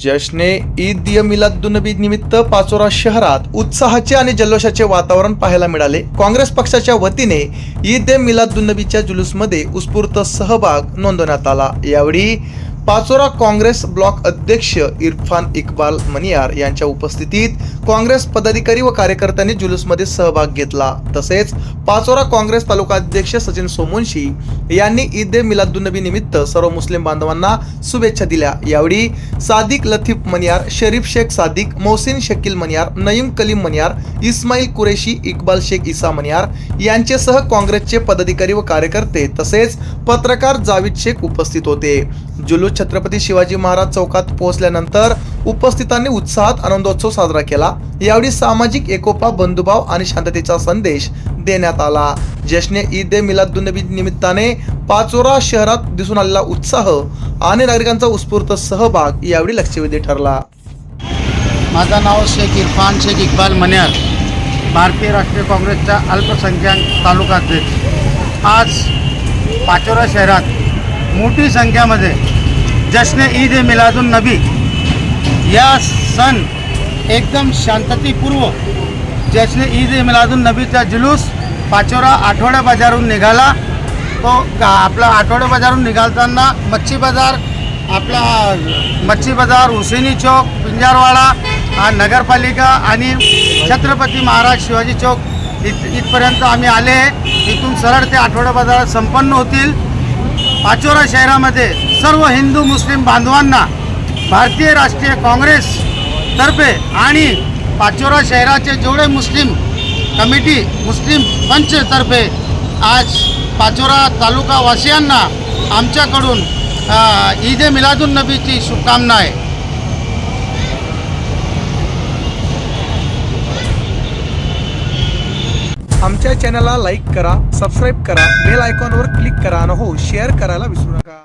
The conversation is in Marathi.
जश्ने ईद मिलादुन्नबी निमित्त पाचोरा शहरात उत्साहाचे आणि जल्लोषाचे वातावरण पाहायला मिळाले। काँग्रेस पक्षाच्या वतीने ईद मिलादुन्नबीच्या जुलूसमध्ये उत्स्फूर्त सहभाग नोंदवण्यात आला। यावेळी पाचोरा काँग्रेस ब्लॉक अध्यक्ष इरफान इक्बाल मनियार यांच्या उपस्थितीत काँग्रेस पदाधिकारी व कार्यकर्त्यांनी जुलूसमध्ये सहभाग घेतला। तसेच पाचोरा काँग्रेस तालुका अध्यक्ष सचिन सोमवंशी यांनी ईद मिलादुन्नबी निमित्त सर्व मुस्लिम बांधवांना शुभेच्छा दिल्या। यावेळी सादिक लतीफ मनियार, शरीफ शेख सादिक, मोहसिन शकील मनियार, नईम कलीम मनियार, इस्माईल कुरेशी, इक्बाल शेख ईसा मनियार यांच्यासह काँग्रेसचे पदाधिकारी व कार्यकर्ते तसेच पत्रकार जावेद शेख उपस्थित होते। जुलूस छत्रपती शिवाजी महाराज चौकात पोहोचल्यानंतर उपस्थितांनी उत्साहात आनंदोत्सव साजरा केला। यावेळी सामाजिक एकोपा, बंधुभाव आणि शांततेचा संदेश देण्यात आला। जश्ने ईद मिलादुन्नबी निमित्ताने पाचोरा शहरात दिसून आलेला उत्साह आणि नागरिकांचा उत्स्फूर्त सहभाग यावेळी लक्षवेधी ठरला। माझं नाव शेख इरफान शेख इक्बाल मनियार, भारतीय राष्ट्रीय काँग्रेसचा अल्पसंख्याक तालुका अध्यक्ष। आज पाचोरा शहरात मोठी संख्येमध्ये जश्न ईद मिलादुन्नबी या सण एकदम शांततेपूर्व जश्न ईद मिलादुन्नबीचा जुलूस पाचोरा आठवडा बाजारून निघाला। तो आपला आठवडा बाजारून निघालताना मच्छी बाजार, हुसेनी चौक, पिंजारवाडा, नगरपालिका आणि छत्रपती महाराज शिवाजी चौक इथपर्यंत आम्ही आले। इथून सरळ ते आठवडा बाजारात संपन्न होतील। पाचोरा शहरामध्ये सर्व हिंदू मुस्लिम बांधवांना भारतीय राष्ट्रीय काँग्रेस तर्फे आणि पाचोरा शहराचे जेवढे मुस्लिम कमिटी, मुस्लिम पंच तर्फे आज पाचोरा तालुका वासियांना आमच्याकडून ईद मिलादुन्नबीची शुभकामना आहे। आमच्या चॅनलला लाईक करा, सबस्क्राईब करा, बेल आयकॉनवर क्लिक करा आणि हो शेअर करायला विसरू नका।